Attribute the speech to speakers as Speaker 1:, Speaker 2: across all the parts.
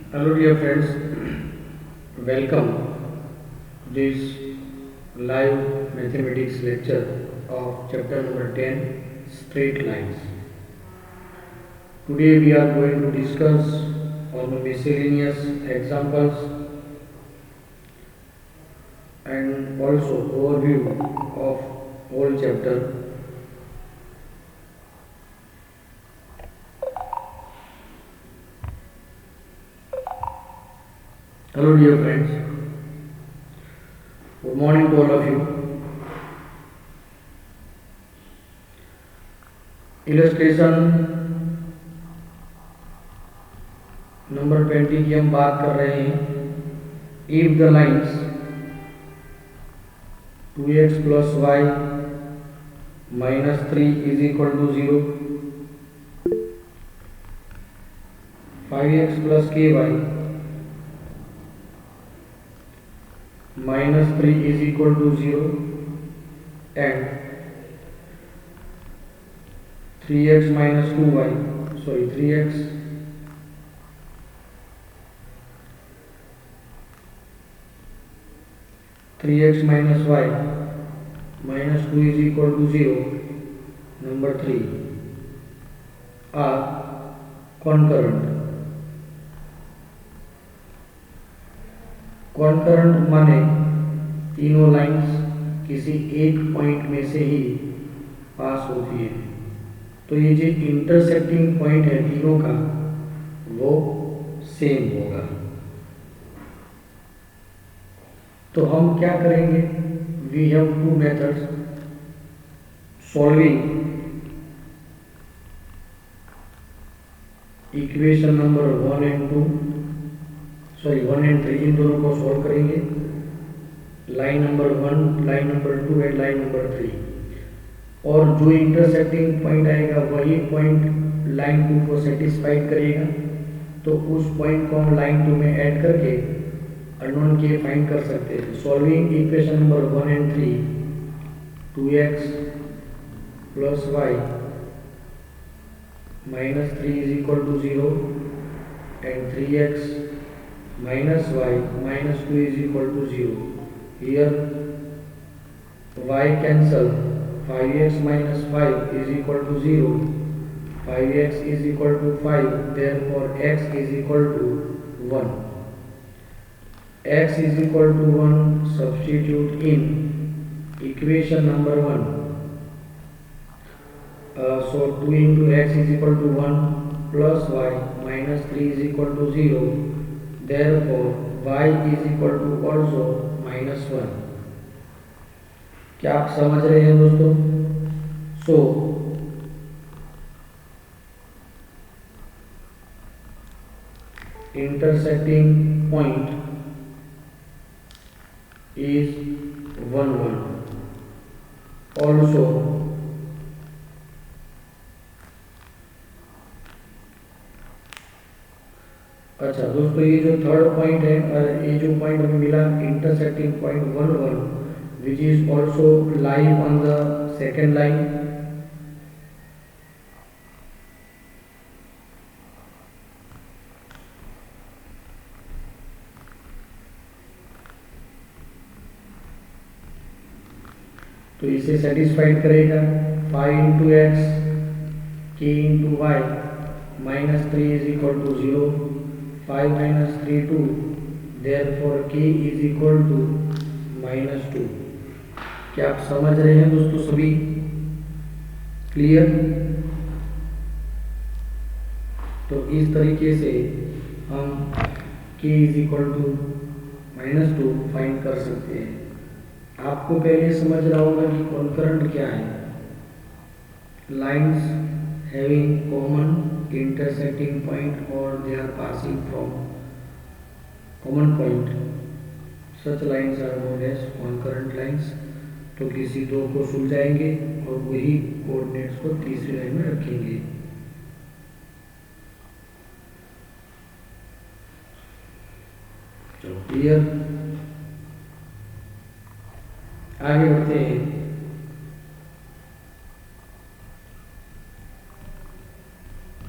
Speaker 1: Hello, dear friends. Welcome to this live mathematics lecture of chapter number 10 Straight Lines. Today, we are going to discuss on the miscellaneous examples and also overview of whole chapter. Hello, dear friends. Good morning to all of you. Illustration number 20 की हम बात कर रहे हैं. If the lines 2x plus y minus 3 is equal to 0, 5x plus ky minus 3 is equal to 0, and 3x minus 2y, 3x minus y minus 2 is equal to 0, number 3 are concurrent. Concurrent माने तीनों lines किसी एक point में से ही पास होती है. तो ये जो इंटरसेक्टिंग पॉइंट है तीनों का वो सेम होगा. तो हम क्या करेंगे? We have two methods solving equation number 1 and 3. इन दोनों को सॉल्व करेंगे. Line number 1, line number 2 and line number 3. और जो इंटरसेक्टिंग पॉइंट आएगा वही पॉइंट लाइन 2 को सेटिस्फाइड करेगा. तो उस पॉइंट को हम लाइन 2 में ऐड करके अननोन के फाइंड कर सकते हैं. Solving equation number 1 and 3, 2x plus y minus 3 is equal to 0 and 3x minus y minus 2 is equal to 0. Here y cancel, 5x minus 5 is equal to 0, 5x is equal to 5, therefore x is equal to 1. X is equal to 1, substitute in equation number 1. So 2 into x is equal to 1 plus y minus 3 is equal to 0. Therefore y is equal to also minus 1. क्या आप समझ रहे हैं दोस्तों? So intersecting point is 1 1. Also अच्छा दोस्तों, ये जो थर्ड पॉइंट है, ये जो पॉइंट हमें मिला intersecting point 1 1, which is also live on the second line. तो इसे सेटिस्फाइड करेगा. 5 इंटू एक्स के into y minus 3 is equal to 0, 5 minus 3 2, therefore k is equal to minus 2. क्या आप समझ रहे हैं दोस्तों सभी? क्लियर? तो इस तरीके से हम k is equal to minus 2 find कर सकते हैं. आपको पहले समझ रहा होगा कि कॉन्करेंट क्या है. Lines having common intersecting point or they are passing from common point, such lines are known as concurrent lines. तो किसी दो को सुलझाएंगे और वही कोऑर्डिनेट्स को तीसरी लाइन में रखेंगे. चलो क्लियर? आगे बढ़ते हैं.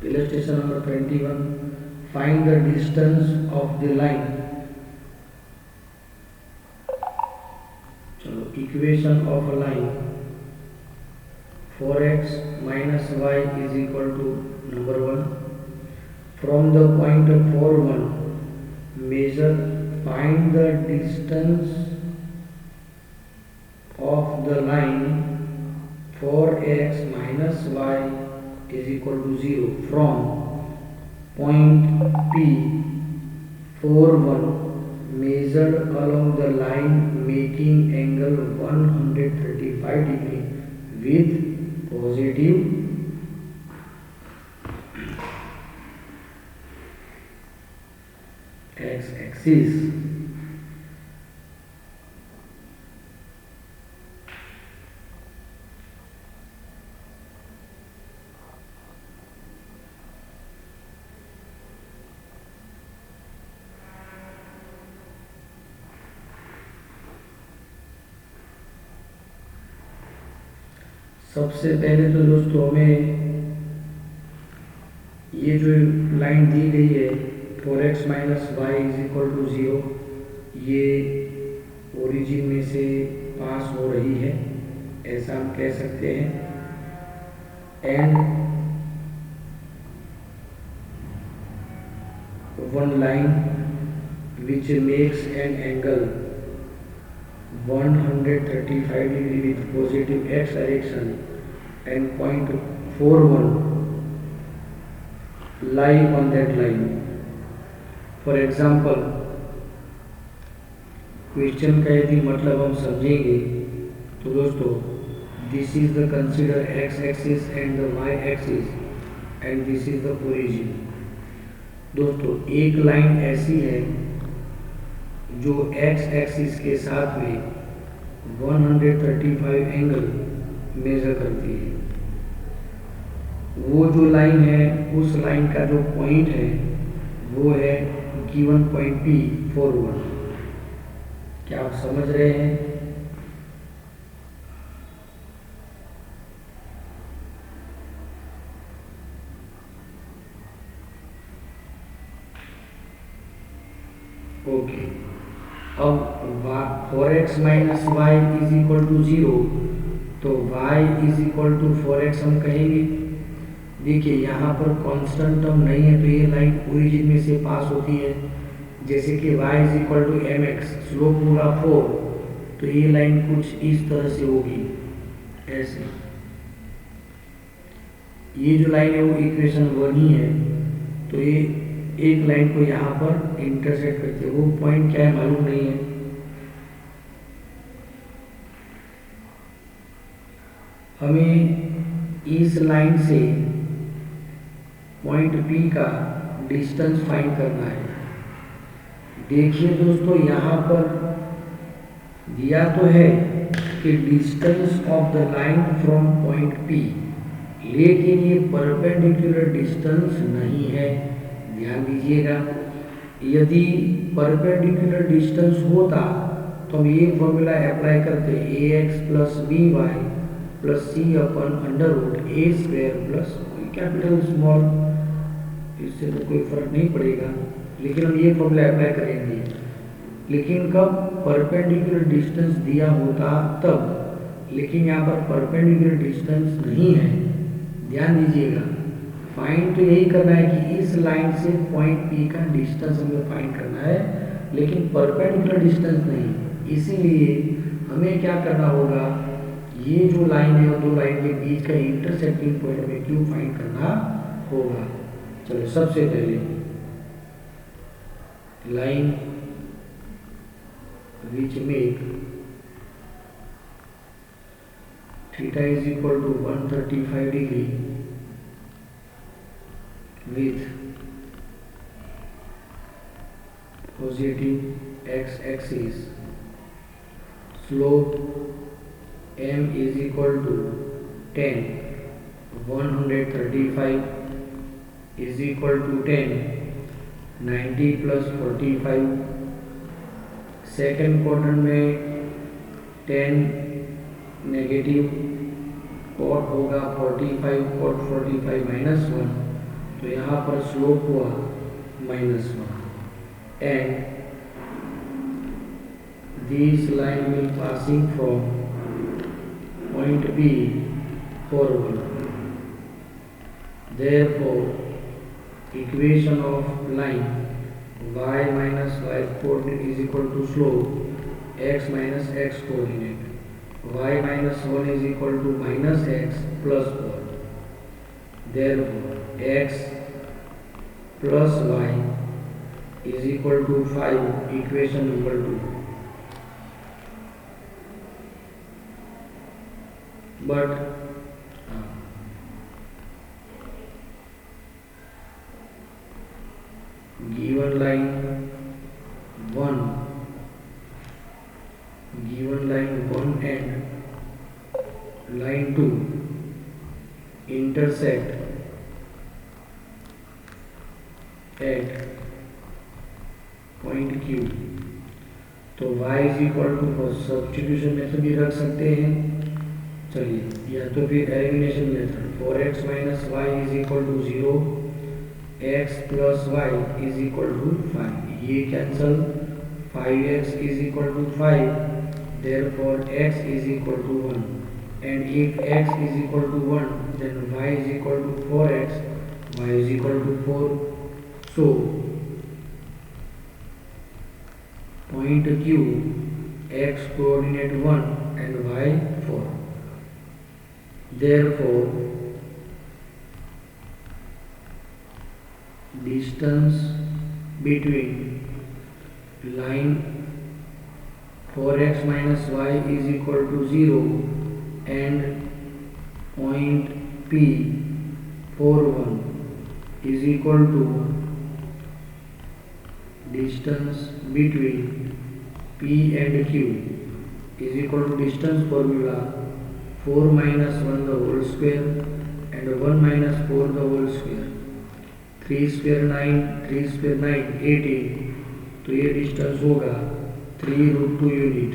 Speaker 1: illustration number 21, find the distance of the line. चलो, equation of a line 4x minus y is equal to number 1 from the point 4 1 measure, find the distance of the line 4x minus y is equal to 0 from point P 4 1 measured along the line making angle 135 degree with positive x axis। सबसे पहले तो दोस्तों हमें ये जो line दी गई है 4x minus y is equal to 0, ये ओरिजिन में से पास हो रही है, ऐसा हम कह सकते हैं। And one line which makes an angle 135 degree with positive x direction and point 4 1 lie on that line। For example, question का यदि मतलब हम समझेंगे तो दोस्तों, this is the consider x axis and the y axis and this is the origin. दोस्तों, एक line ऐसी है जो x एक्सिस के साथ में 135 एंगल मेजर करती है। वो जो लाइन है, उस लाइन का जो पॉइंट है वो है गिवन पॉइंट P 4 1। क्या आप समझ रहे हैं? ओके, अब 4x minus y is equal to 0, तो y is equal to 4x हम कहेंगे। देखिए, यहाँ पर कांस्टेंट टर्म नहीं है, तो ये लाइन ओरिजिन में से पास होती है। जैसे कि y is equal to mx, slope पूरा 4, तो ये लाइन कुछ इस तरह से होगी, ऐसे। ये जो लाइन है वो इक्वेशन 1 ही है, तो ये एक लाइन को यहाँ पर इंटरसेक्ट करते हैं। वो पॉइंट क्या है मालूम नहीं है। हमें इस लाइन से पॉइंट P का डिस्टेंस फाइंड करना है। देखिए दोस्तों, यहाँ पर दिया तो है कि distance of the line from point P, लेकिन ये परपेंडिकुलर डिस्टेंस नहीं है। ध्यान दीजिएगा, यदि परपेंडिकुलर डिस्टेंस होता तो हम ये फॉर्मूला अप्लाई करते, ax plus b y plus c अपन under root a square plus capital small, इससे तो कोई फर्क नहीं पड़ेगा, लेकिन हम ये फॉर्मूला अप्लाई करेंगे। लेकिन कब परपेंडिकुलर डिस्टेंस दिया होता तब, लेकिन यहाँ पर परपेंडिकुलर डिस्टेंस नहीं है। ध्यान दीजिएगा, फाइंड तो यही करना है कि इस लाइन से पॉइंट P का डिस्टेंस हमें फाइंड करना है, लेकिन परपेंडिकुलर डिस्टेंस नहीं। इसीलिए हमें क्या करना होगा, ये जो लाइन है वो दो लाइन के बीच का इंटरसेक्टिंग पॉइंट हमें क्यों फाइंड करना होगा। चलो, सबसे पहले line which make theta is equal to 135 degree with positive x axis, slope m is equal to 10, 135 is equal to 10, 90 plus 45, second quadrant में 10 नेगेटिव, कॉट होगा 45, कॉट 45 -1, तो यहाँ पर स्लोप हुआ minus 1, and this line will passing from point B forward. Therefore, equation of line y minus y coordinate is equal to slope x minus x coordinate. Y minus 1 is equal to minus x plus 1. Therefore, x plus y is equal to 5, equation number 2. But given line 1 and line 2 intersect at point Q, तो y is equal to substitution method भी रख सकते हैं। चलिए, या तो फिर elimination method, 4x minus y is equal to 0, x plus y is equal to 5, ये cancel, 5x is equal to 5, therefore x is equal to 1, and if x is equal to 1 then y is equal to 4x, y is equal to 4. So point Q, x coordinate 1 and y 4. Therefore distance between line 4x minus y is equal to 0 and point P 41 is equal to distance between P and Q is equal to distance formula 4 minus 1 the whole square and 1 minus 4 the whole square. 3 square 9, 3 square 9, 18. तो ये distance होगा 3√2 unit.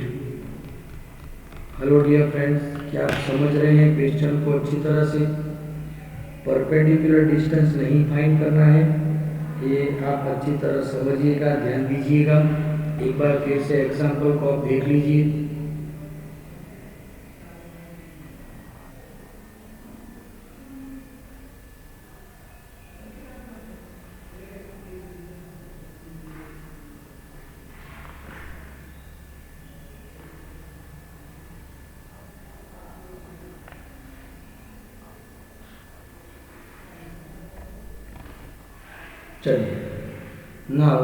Speaker 1: Hello dear friends, क्या आप समझ रहे हैं question को अच्छी तरह से? परपेंडिकुलर डिस्टेंस नहीं फाइंड करना है, ये आप अच्छी तरह समझिएगा, ध्यान दीजिएगा। एक बार फिर से एग्जाम्पल को आप देख लीजिए। चलिए, now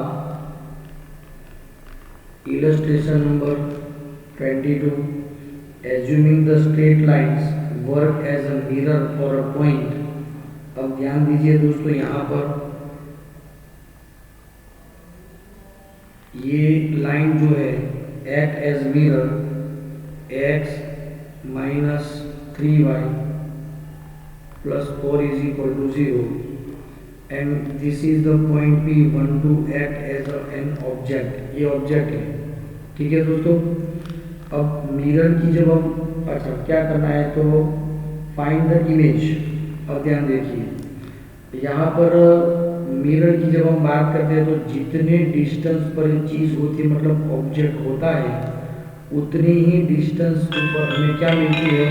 Speaker 1: illustration number 22, assuming the straight lines work as a mirror for a point. अब ध्यान दीजिए दोस्तों, यहाँ पर ये लाइन जो है act as mirror, x minus 3y plus 4 is equal to 0, and this is the point P, want to act as an object. ये ऑब्जेक्ट है, ठीक है दोस्तों। अब मिरर की जब हम क्या करना है, तो फाइंड द इमेज। अब ध्यान देखिए, यहाँ पर मिरर की जब हम बात करते हैं तो जितने डिस्टेंस पर चीज़ होती है, मतलब ऑब्जेक्ट होता है, उतनी ही डिस्टेंस पर हमें क्या मिलती है,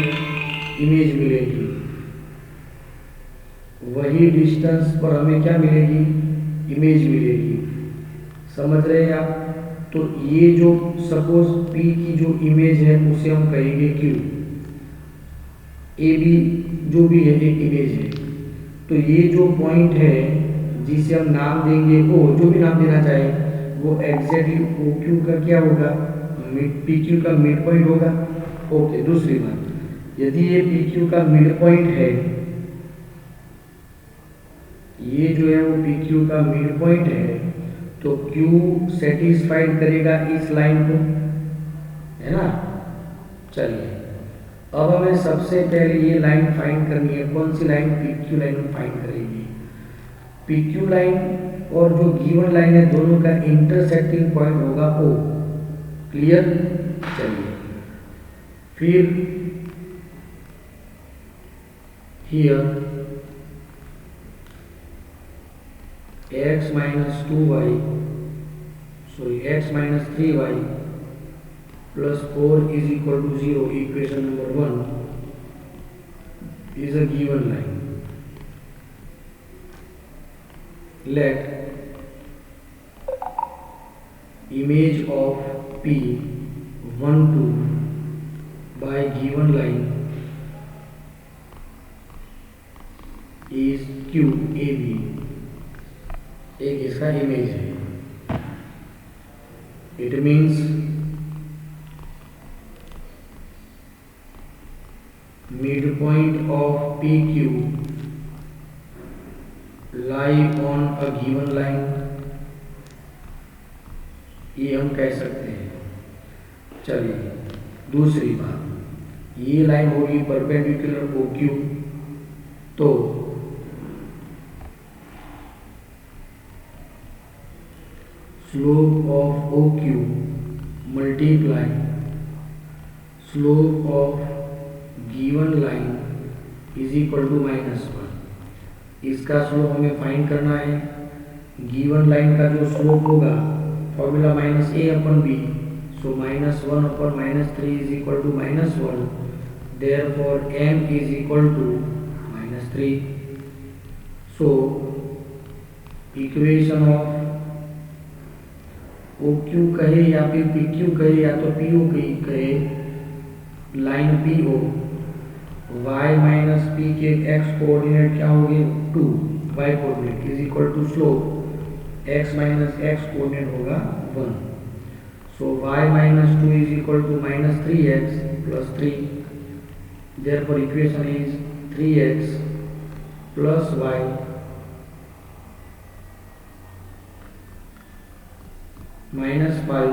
Speaker 1: इमेज मिलेगी। वही डिस्टेंस पर हमें क्या मिलेगी, इमेज मिलेगी। समझ रहे हैं आप? तो ये जो सपोज P की जो इमेज है उसे हम कहेंगे Q, AB जो भी है एक इमेज है। तो ये जो पॉइंट है जिसे हम नाम देंगे O, जो भी नाम देना चाहे, वो एग्जैक्टली OQ का क्या होगा, PQ का मिड पॉइंट होगा। ओके, दूसरी बात, यदि ये PQ का मिड पॉइंट है, ये जो है वो PQ का मिड पॉइंट है, तो Q सेटिस्फाइड करेगा इस लाइन को, है ना। चलिए, अब हमें सबसे पहले ये लाइन फाइंड करनी है। कौन सी लाइन? PQ लाइन हम फाइंड करेंगे। PQ लाइन और जो गिवन लाइन है, दोनों का इंटरसेक्टिंग पॉइंट होगा O। क्लियर? चलिए, फिर here x minus 2y, sorry, x minus 3y plus 4 is equal to 0, equation number 1 is a given line. Let image of P1 2 by given line is QAB, एक इसका image है. It means midpoint of PQ lie on a given line, ये हम कह सकते हैं. चलिए दूसरी बात, ये लाइन होगी परपेंडिकुलर OQ, तो slope of OQ multiply slope of given line is equal to -1. इसका स्लोप हमें फाइंड करना है. गिवन लाइन का जो स्लोप होगा formula -a/b, so -1/-3 is equal to -1, therefore m is equal to -3. so equation of OQ कहे या फिर PQ कहे या तो PO कहे, line PO y minus p के x कोऑर्डिनेट क्या होंगे 2, y coordinate is equal to slope x minus x coordinate होगा 1. So y minus 2 is equal to -3x plus 3, therefore equation is 3x plus y minus 5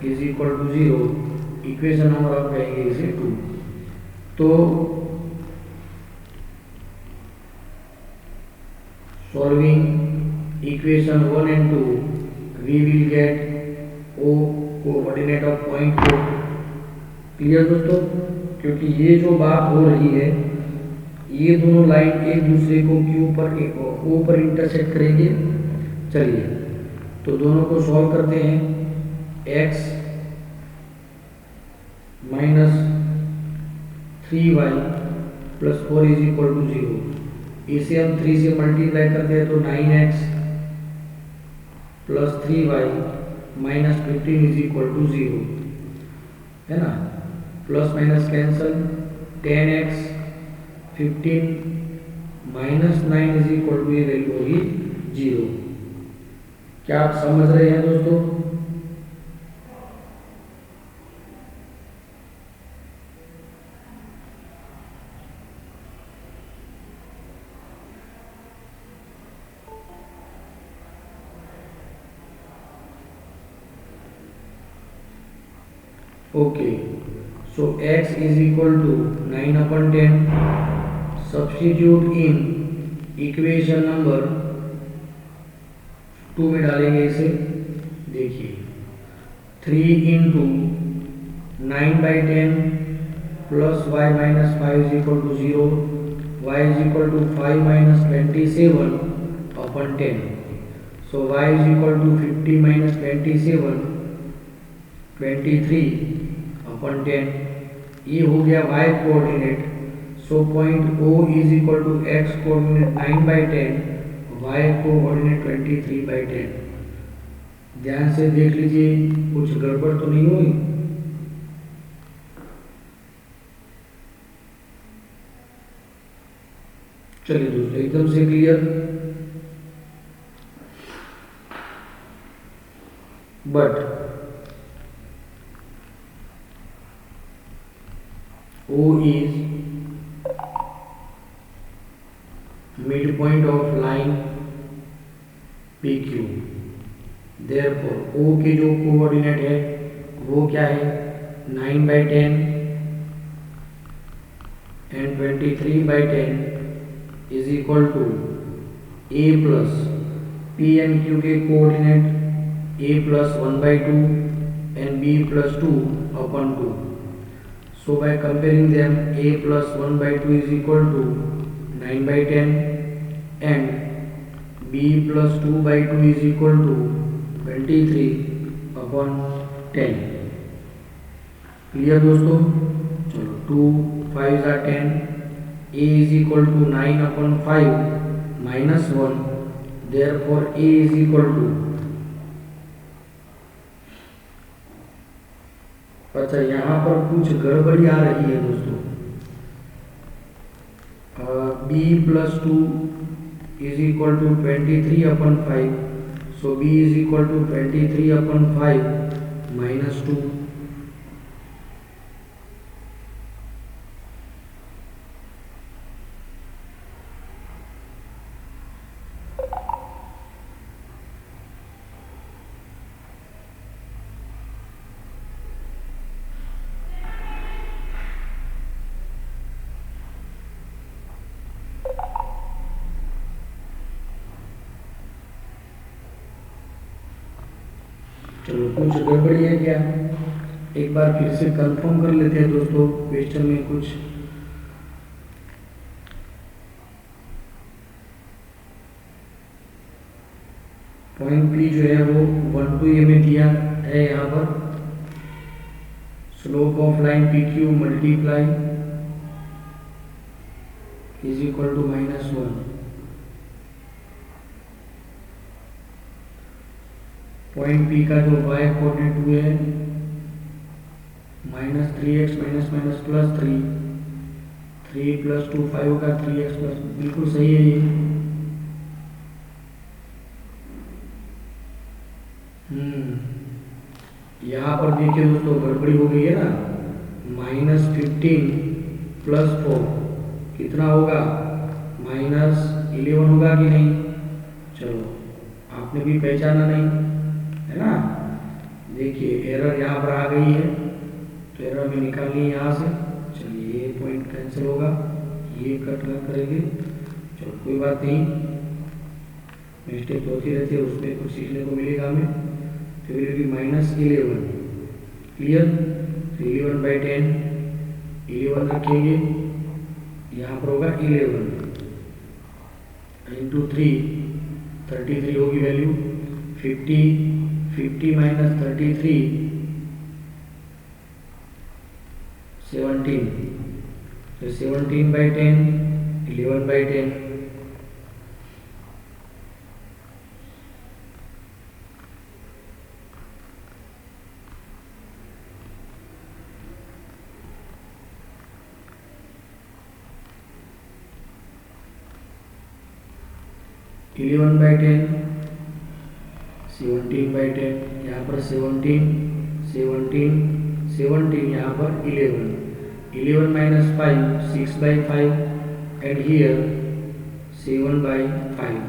Speaker 1: is equal to 0, equation number आप कहेंगे इसे 2. तो solving equation 1 and 2 we will get O coordinate of point O. Clear दोस्तों? क्योंकि ये जो बात हो रही है, ये दोनों लाइन एक दूसरे को Q पर O पर इंटरसेक्ट करेंगे. चलिए तो दोनों को सॉल्व करते हैं. x minus 3y plus 4 is equal to 0. इसे हम 3 से मल्टीप्लाई करते हैं तो 9x plus 3y minus 15 is equal to 0, है ना. Plus minus cancel, 10x 15 minus 9 is equal to, ये वैल्यू होगी 0. क्या आप समझ रहे हैं दोस्तों? Okay, so x is equal to 9/10. Substitute in equation number 2 में डालेंगे इसे. देखिए 3 into 9/10 plus y minus 5 is equal to 0, y is equal to 5 minus 27/10. So y is equal to 50 minus 27, 23/10. ये हो गया y coordinate. So point O is equal to x coordinate 9/10, y coordinate 23/10. ध्यान से देख लीजिए, कुछ गड़बड़ तो नहीं हुई. चलिए दोस्तों, एकदम से clear. But O is midpoint of line PQ. Therefore O के जो कोऑर्डिनेट है वो क्या है 9/10 and 23/10 is equal to A plus P and Q के coordinate A plus 1/2 and B plus 2/2. So by comparing them, A plus 1/2 is equal to 9/10 and B b plus 2/2 is equal to 23/10। Clear दोस्तों? चलो 2 5 are 10, a is equal to 9/5 minus 1, therefore a is equal to, अच्छा यहाँ पर कुछ गड़बड़ी आ रही है दोस्तों। b plus 2 is equal to 23/5, so b is equal to 23/5 minus 2। चलो कुछ गड़बड़ी है क्या, एक बार फिर से कंफर्म कर लेते हैं दोस्तों। क्वेश्चन में कुछ पॉइंट पी जो है वो 1 to a में दिया है। यहाँ पर slope of line P Q multiply is equal to -1। पॉइंट पी का जो y कोऑर्डिनेट हुए है -3x +3, 3 + 2 5 होगा, 3x प्लस, बिल्कुल सही है ये। यहाँ पर देखिए दोस्तों गड़बड़ी हो गई है ना। -15 + 4 कितना होगा, -11 होगा कि नहीं? चलो आपने भी पहचाना नहीं है ना। देखिए एरर यहाँ पर आ गई है, तो एरर में निकालनी है यहाँ से। चलिए ये पॉइंट कैंसिल होगा, ये कट करेंगे। चलो कोई बात नहीं, मिस्टेक होती रहती है, उसमें कुछ सीखने को मिलेगा हमें। तो विल बी -11। क्लियर? 11/10, 11 रखेंगे, यहाँ पर होगा 11 इंटू 3, 33 होगी वैल्यू। 50 minus 33 17, तो 17/10, 11/10। इलेवन बाई 10, 17/10, यहाँ पर 17, 17, यहाँ पर 11, 11 - 5, 6/5, and here 7/5,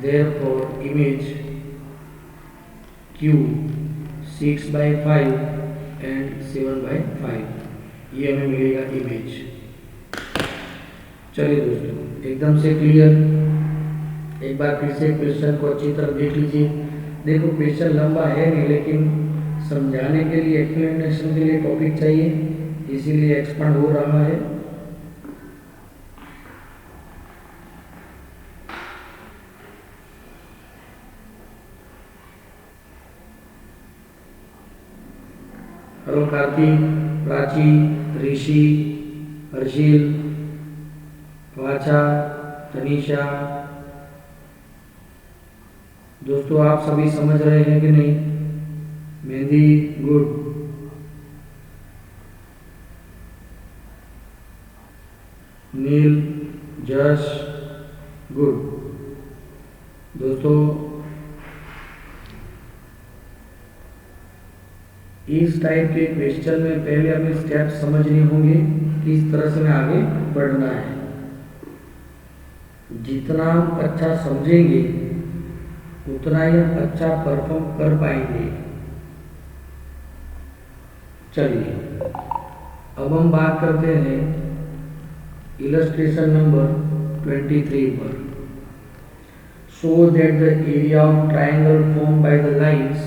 Speaker 1: therefore image Q 6/5 and 7/5, ये हमें मिलेगा इमेज। चलिए दोस्तों एकदम से क्लियर। एक बार फिर से क्वेश्चन को अच्छी तरह देख लीजिए। देखो क्वेश्चन लंबा है नहीं, लेकिन समझाने के लिए, एक्सप्लेनेशन के लिए टॉपिक चाहिए, इसीलिए एक्सपांड हो रहा है। हेलो कार्तिक, प्राची, ऋषि, हर्षिल, वाचा, तनीषा, दोस्तों आप सभी समझ रहे हैं कि नहीं? मेहंदी गुड। नील, जश गुड। दोस्तों इस टाइप के क्वेश्चन में पहले हमें स्टेप समझने होंगे, किस तरह से हमें आगे बढ़ना है। जितना अच्छा समझेंगे उतना ही अच्छा परफॉर्म कर पाएंगे। चलिए अब हम बात करते हैं इलस्ट्रेशन नंबर 23 पर। Show that the area of triangle form by the lines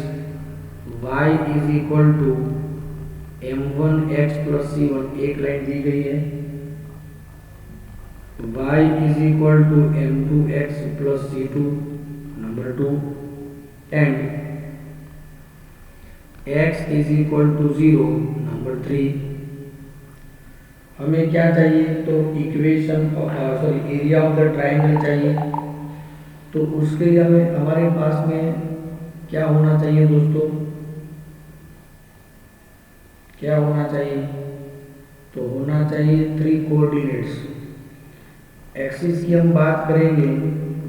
Speaker 1: y is equal to m1x + c1। एक लाइन दी गई है, y is equal to m2x plus c2 number 2 and x is equal to 0 number 3। हमें क्या चाहिए तो equation sorry area of the triangle चाहिए। तो उसके लिए हमें हमारे पास में क्या होना चाहिए दोस्तों, क्या होना चाहिए तो होना चाहिए 3 कोऑर्डिनेट्स। एक्सिस की हम बात करेंगे,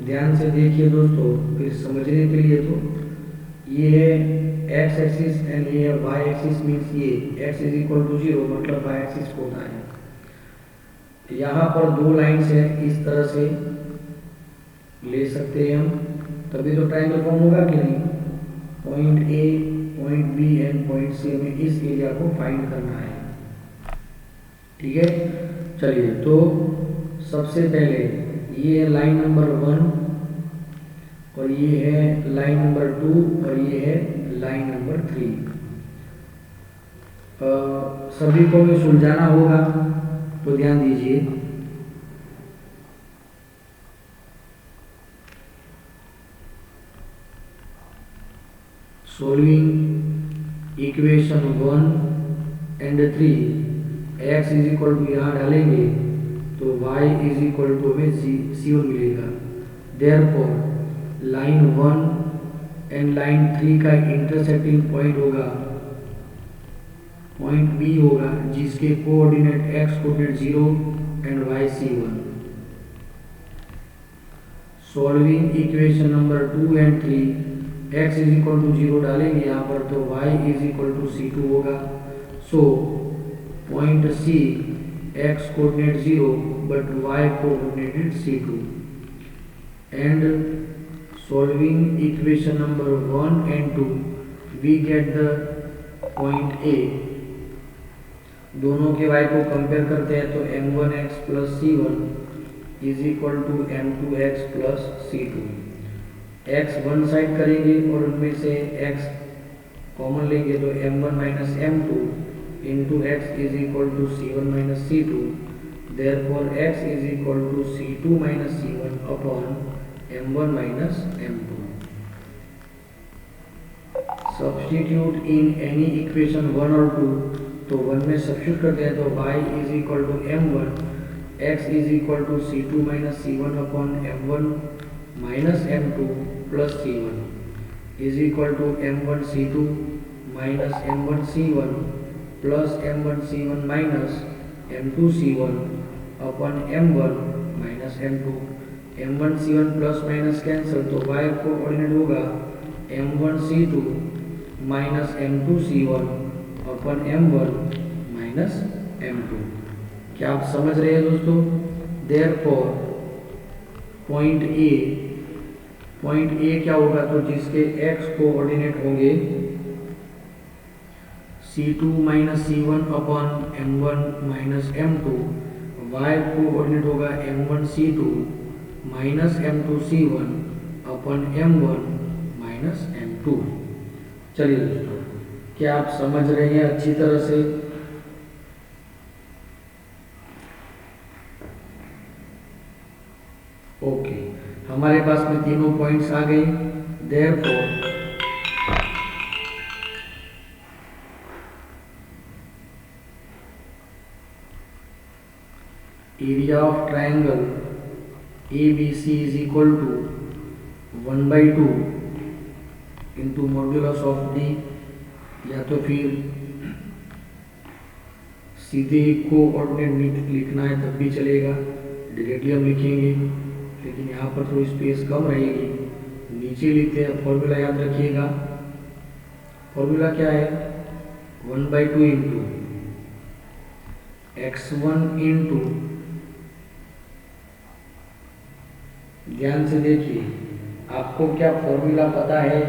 Speaker 1: ध्यान से देखिए दोस्तों फिर समझने के लिए। तो ये है एक्स एक्सिस एंड ये है वाई एक्सिस, मीन्स ये एक्स इज इक्वल टू 0 मतलब वाई एक्सिस होता है। यहाँ पर 2 लाइन्स है, इस तरह से ले सकते हैं हम, तभी तो ट्रायंगल फॉर्म होगा कि नहीं। Point A, point B and point C में इस एरिया को फाइंड करना है, ठीक है। चलिए तो सबसे पहले ये है लाइन नंबर 1 और ये है लाइन नंबर 2 और ये है लाइन नंबर 3। सभी को भी सुलझाना होगा तो ध्यान दीजिए। Solving equation 1 and 3, x is equal to यहाँ डालेंगे तो y इज इक्वल टू हमें C1 मिलेगा। देयरफॉर लाइन 1 एंड लाइन 3 का इंटरसेक्टिंग पॉइंट होगा पॉइंट B होगा, जिसके coordinate x coordinate 0 and y C1। Solving equation number 2 and 3, x is equal to 0 डालेंगे यहाँ पर तो y is equal to C2 होगा। So point C x coordinate 0 but y coordinate C2 and solving equation number 1 and 2 we get the point A। दोनों के y को compare करते हैं तो m1x plus c1 is equal to m2x plus c2। x one side करेंगे और उनमें से x कॉमन लेंगे तो m1 minus m2 into x is equal to c1 minus c2। therefore x is equal to c2 minus c1 upon m1 minus m2। substitute in any equation 1 or 2, तो 1 में substitute करते हैं तो y is equal to m1, x is equal to c2 minus c1 upon m1 minus m2 plus c1 is equal to m1 c2 minus m1 c1 plus m1 c1 minus m2 c1 upon m1 minus m2। m1 c1 plus minus cancel तो y coordinate होगा m1 c2 minus m2 c1 अपन m1 minus m2। क्या आप समझ रहे हैं दोस्तों। Therefore point A क्या होगा तो जिसके x कोऑर्डिनेट होंगे c2 माइनस c1 अपन m1 minus m2, y coordinate होगा m1 c2 minus m2 c1 अपन m1 माइनस m2। चलिए दोस्तों क्या आप समझ रहे हैं अच्छी तरह से। ओके, हमारे पास में तीनों पॉइंट्स आ गए। Therefore area of triangle ABC is equal to 1/2 into modulus of D, या तो फिर सीधे कोऑर्डिनेट लिखना है तब भी चलेगा, डायरेक्टली हम लिखेंगे लेकिन यहाँ पर थोड़ी स्पेस कम रहेगी। नीचे लिखते हैं, फॉर्मूला याद रखिएगा। फॉर्मूला क्या है 1/2 इंटू x1 इंटू, ध्यान से देखिए आपको क्या फॉर्मूला पता है।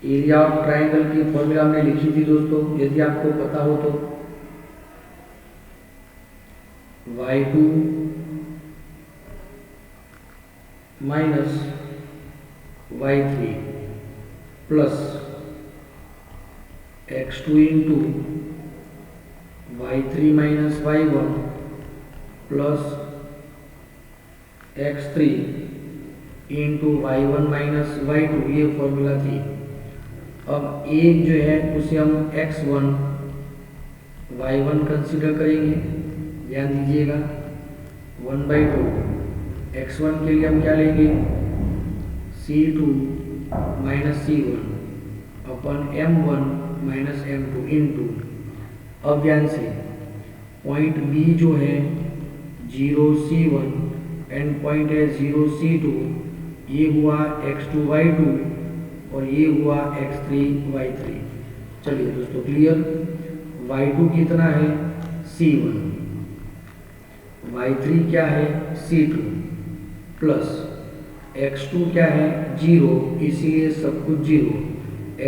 Speaker 1: एरिया ऑफ ट्रायंगल की फॉर्मूला हमने लिखी थी दोस्तों, यदि आपको पता हो तो y2 minus y3 plus x2 into y3 minus y1 plus x3 into y1 minus y2, ये फॉर्मूला थी। अब एक जो है उसे हम x1 y1 कंसीडर करेंगे, ध्यान दीजिएगा। 1/2 x1 के लिए हम क्या लेंगे, c2 माइनस c1 अपन m1 माइनस m2 इंटू, अब ध्यान से पॉइंट B जो है 0C1 एंड पॉइंट है 0C2, ये हुआ x2 y2 और ये हुआ x3 y3। चलिए दोस्तों क्लियर। y2 कितना है c1, y3 क्या है c2, प्लस x2 क्या है 0 इसीलिए सब कुछ 0,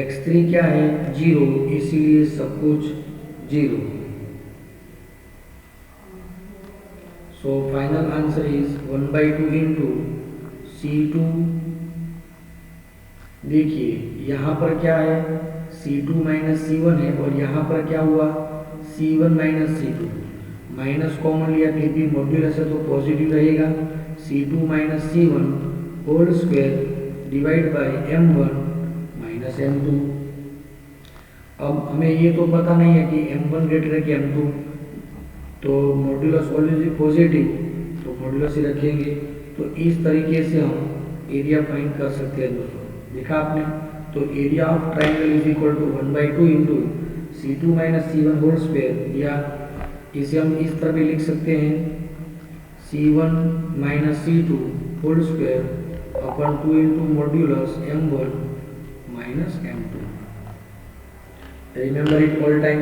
Speaker 1: x3 क्या है 0 इसीलिए सब कुछ 0। So final answer is 1/2 into C2। देखिए यहाँ पर क्या है C2 माइनस C1 है और यहाँ पर क्या हुआ C1 minus C2, minus common लिया फिर भी मॉड्यूलस है तो पॉजिटिव रहेगा। C2 minus C1 whole square divide by M1 minus M2। अब हमें ये तो पता नहीं है कि M1 ग्रेटर है कि M2, तो मॉड्यूलस ऑलवेज पॉजिटिव तो मॉड्यूलस ही रखेंगे। तो इस तरीके से हम एरिया फाइंड कर सकते हैं दोस्तों, देखा आपने। तो area of triangle is equal to 1/2 into C2 minus C1 whole square, या इसे हम इस तरह भी लिख सकते हैं C1 minus C2 whole square upon 2 into modulus M1 minus M2। Remember it all time.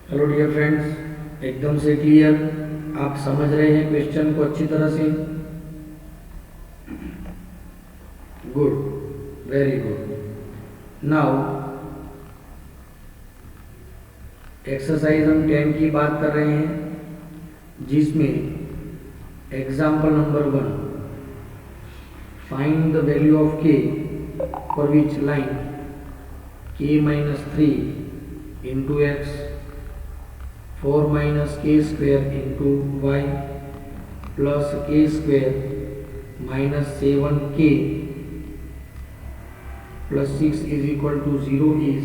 Speaker 1: Hello dear friends, एकदम से क्लियर, आप समझ रहे हैं क्वेश्चन को अच्छी तरह से? Good, very good. Now exercise हम 10 की बात कर रहे हैं, जिसमें example number 1, find the value of k for which line k minus 3 into x 4 minus k square into y plus k square minus 7k plus 6 is equal to 0 is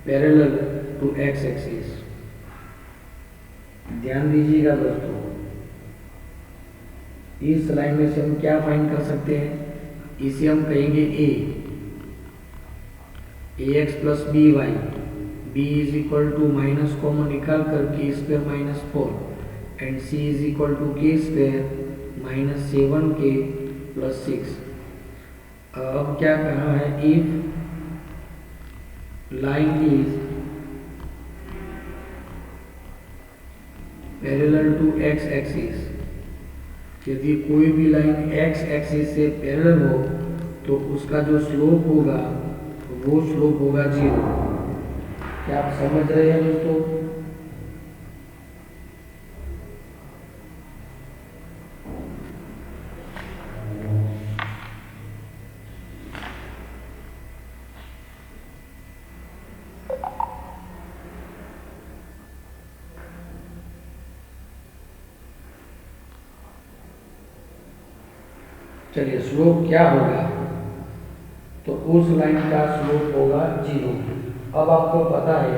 Speaker 1: parallel to x axis. ध्यान दीजिएगा दोस्तों, इस line में से हम क्या find कर सकते हैं, इसे हम कहेंगे ax plus by, b is equal to minus common निकाल कर k square minus 4 and c is equal to k square minus 7k plus 6। अब क्या कहा है, if line is parallel to x axis, यदि कोई भी लाइन x एक्सिस से पैरेलल हो तो उसका जो स्लोप होगा वो स्लोप होगा 0। क्या आप समझ रहे हैं दोस्तों? चलिए स्लोप क्या होगा, तो उस लाइन का स्लोप होगा 0। अब आपको पता है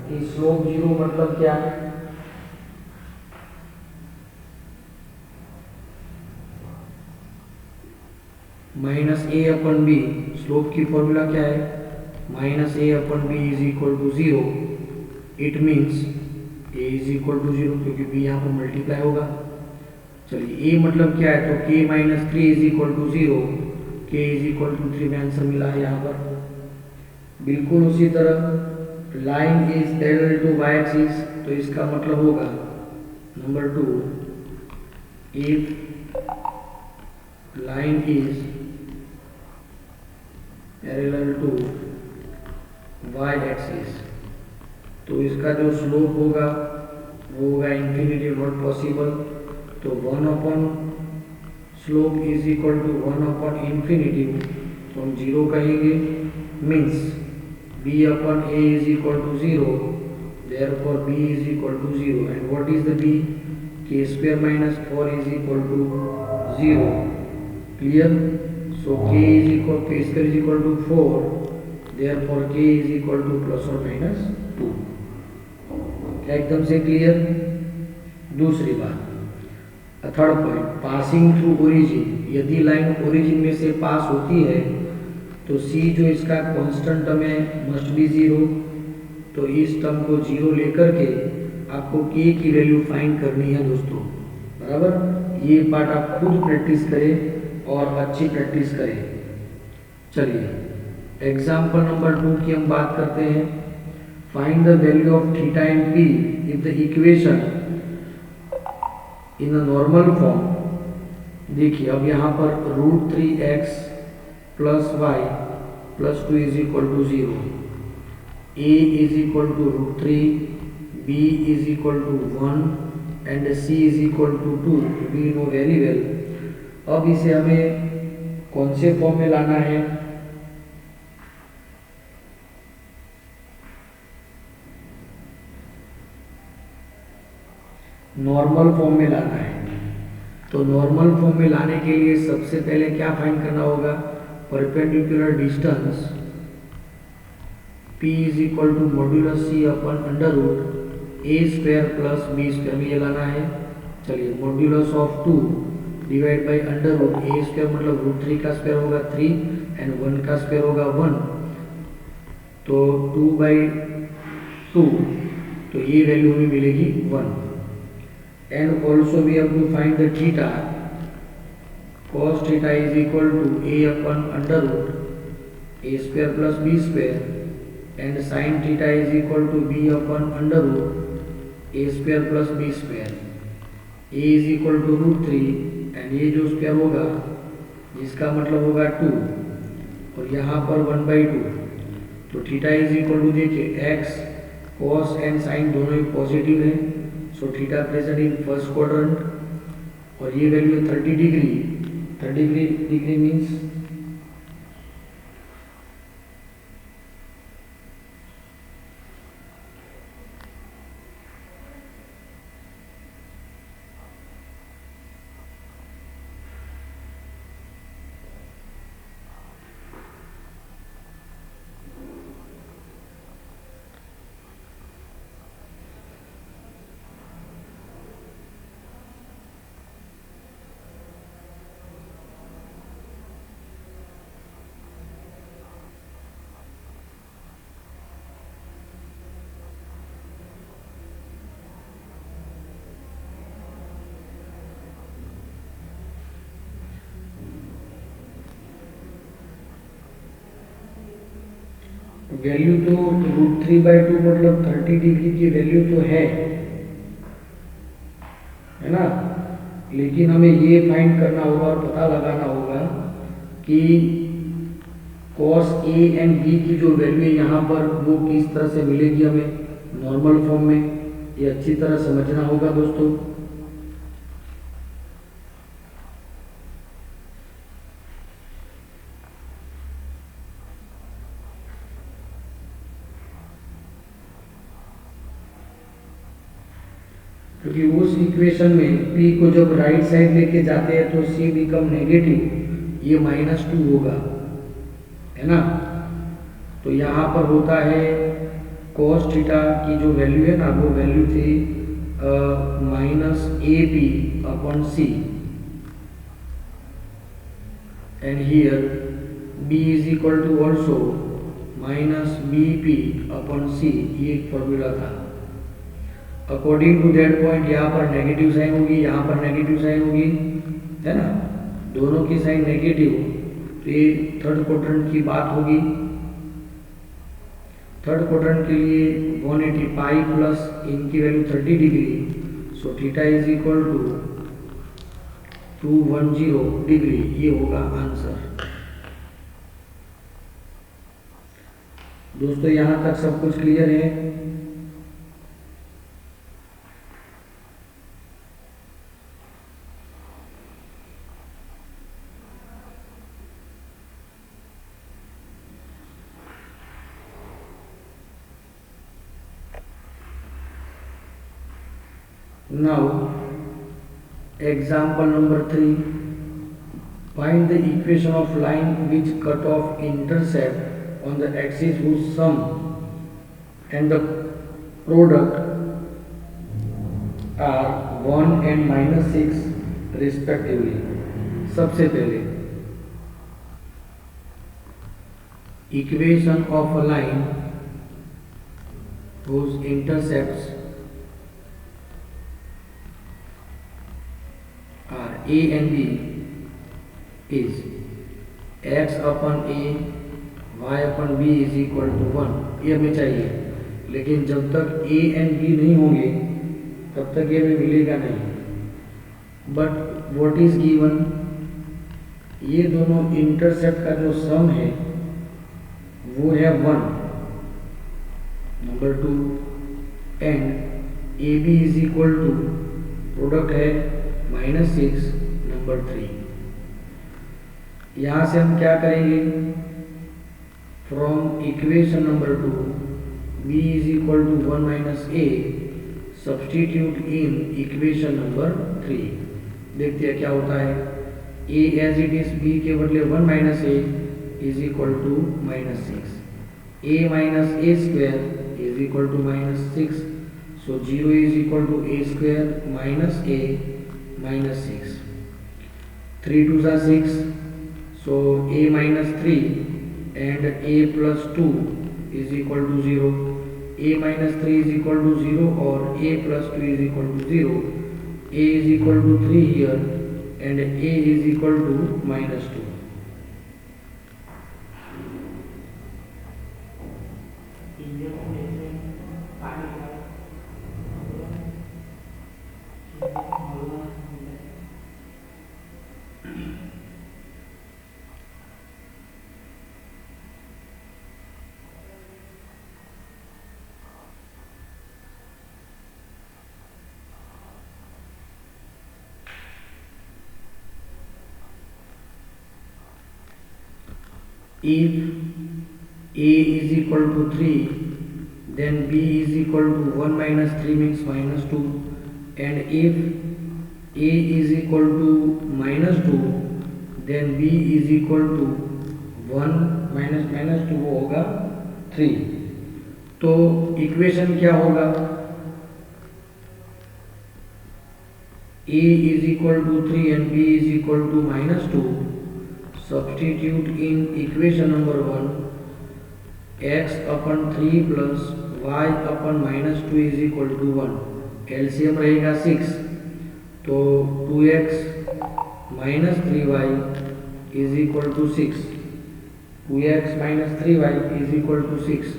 Speaker 1: कि स्लोप 0 मतलब क्या है, minus A upon B, slope की फॉर्मूला क्या है, minus A upon B is equal to 0। It means A is equal to 0, क्योंकि बी यहाँ पर मल्टीप्लाई होगा। चलिए ए मतलब क्या है, तो k minus 3 is equal to 0, k is equal to 3 में आंसर मिला है यहाँ पर। बिल्कुल उसी तरह line is parallel to y axis, तो इसका मतलब होगा number 2, if line is parallel to y axis, तो इसका जो स्लोप होगा वो होगा इंफिनिटी, नॉट पॉसिबल। तो 1 स्लोप इज इक्वल टू 1/इंफिनिटी, तो हम 0 कहेंगे, means b/a is equal to 0, therefore b is equal to 0. And what is the b? K square minus 4 is equal to 0. Clear? So k square is equal to 4, therefore k is equal to plus or minus 2. क्या एकदम से clear? दूसरी बात, third point, passing through origin, यदि line origin में से पास होती है तो c जो इसका कांस्टेंट टर्म है मस्ट बी 0, तो इस टर्म को 0 लेकर के आपको k की वैल्यू फाइंड करनी है दोस्तों, बराबर। ये पार्ट आप खुद प्रैक्टिस करें और अच्छी प्रैक्टिस करें। चलिए एग्जाम्पल नंबर 2 की हम बात करते हैं। Find the value of theta and p if the equation in a normal form. देखिए अब यहाँ पर √3x + y + 2 is equal to 0, a is equal to √3, b is equal to 1 and c is equal to 2, we know very well. अब इसे हमें कौन से form में लाना है? नॉर्मल फॉर्म में लाना है। तो नॉर्मल फॉर्म में लाने के लिए सबसे पहले क्या फाइंड करना होगा? Perpendicular distance p is equal to modulus c upon √a² plus b² में ये लाना है। चलिए modulus of 2 divide by √a² मतलब √3 का स्क्वायर होगा 3 एंड 1 का स्क्वायर होगा 1, तो 2/2, तो ये वैल्यू हमें मिलेगी 1। And also we have to find the theta, cos theta is equal to a/√a² plus b² and sin theta is equal to b/√a² plus b²। a is equal to √3 and ये जो square होगा जिसका मतलब होगा 2 और यहाँ पर 1/2, तो थीटा इज इक्वल टू, देखिए x cos एंड sin दोनों ही पॉजिटिव हैं, so theta present in first quadrant और ये वैल्यू है 30 डिग्री। 30 डिग्री मीन्स वैल्यू तो √3/2 मतलब 30 डिग्री की वैल्यू तो है ना, लेकिन हमें ये फाइंड करना होगा और पता लगाना होगा कि cos a एंड b की जो वैल्यू है यहाँ पर वो किस तरह से मिलेगी हमें नॉर्मल फॉर्म में, ये अच्छी तरह समझना होगा दोस्तों। क्योंकि उस इक्वेशन में p को जब राइट साइड लेके जाते हैं तो c बिकम नेगेटिव, ये -2 होगा, है ना। तो यहाँ पर होता है cos थीटा की जो वैल्यू है ना, वो वैल्यू थी -AP/c and here b is equal to also -BP/c, ये एक फॉर्मूला था। अकॉर्डिंग टू दैट पॉइंट यहाँ पर नेगेटिव साइन होगी, यहाँ पर नेगेटिव साइन होगी, है ना, दोनों की साइन नेगेटिव, तो ये थर्ड क्वाड्रेंट की बात होगी। थर्ड क्वाड्रेंट के लिए 180 पाई प्लस इनकी value 30 degree, so theta is equal to 210 degree, ये होगा आंसर। दोस्तों यहाँ तक सब कुछ क्लियर है? Now example number 3, find the equation of line which cut off intercept on the axis whose sum and the product are 1 and -6 respectively. सबसे पहले equation of a line whose intercepts are a and b is x upon a y upon b is equal to 1. ये हमें चाहिए, लेकिन जब तक a and b नहीं होंगे तब तक ये हमें मिलेगा नहीं. बट व्हाट इज गिवन, ये दोनों इंटरसेप्ट का जो सम है वो है 1, number 2, and A B is equal to product है -6, नंबर 3. यहाँ से हम क्या करेंगे, from equation number 2 b is equal to 1 minus A substitute in equation number 3. देखते हैं क्या होता है. a as it is, b के बदले 1 minus A is equal to -6. a minus A square is equal to -6. So 0 is equal to a square minus a minus 6. 3 2 सा 6. So a minus 3 and a plus 2 is equal to 0. a minus 3 is equal to 0 or a plus 2 is equal to 0. a is equal to 3 here and a is equal to -2. If a is equal to 3, then b is equal to 1 minus 3 means -2, and if a is equal to -2, then b is equal to 1 minus -2 होगा 3. तो equation क्या होगा, a is equal to 3 and b is equal to -2. Substitute in equation number 1, x upon 3 plus y upon -2 is equal to 1. LCM रहेगा 6, तो 2x minus 3y is equal to 6. 2x minus 3y is equal to 6.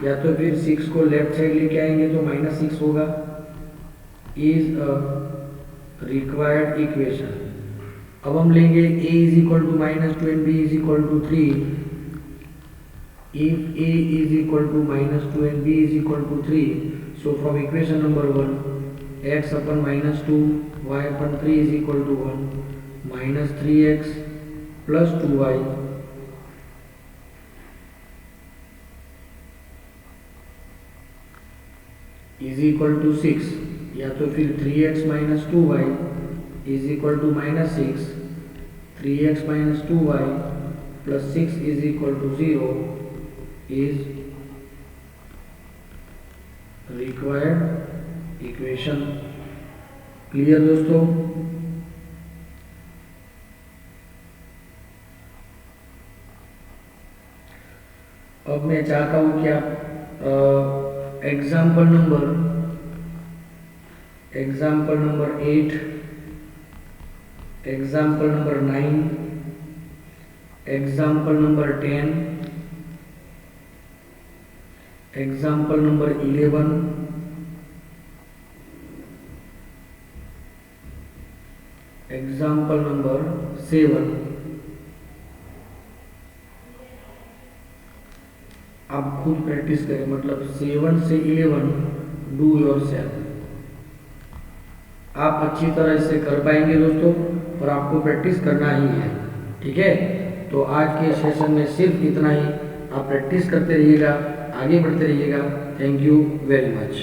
Speaker 1: या तो फिर 6 को left side लेके आएंगे तो -6 होगा. Is a required equation. अब हम लेंगे a is equal to -2 and b is equal to 3. If a is equal to -2 and b is equal to 3, so from equation number 1, x upon -2 y upon 3 is equal to 1, minus 3x plus 2y is equal to 6. या तो फिर 3x minus 2y is equal to -6. 3x minus 2y plus 6 is equal to 0 is required equation. Clear दोस्तों? अब मैं चाहता हूं कि आप example number 8, example number 9, example number 10, example number 11, example number 7 आप खुद प्रैक्टिस करें. मतलब 7 से 11 डू योर सेल्फ. आप अच्छी तरह से कर पाएंगे दोस्तों, और आपको प्रैक्टिस करना ही है. ठीक है, तो आज के सेशन में सिर्फ इतना ही. आप प्रैक्टिस करते रहिएगा, आगे बढ़ते रहिएगा. Thank you very much.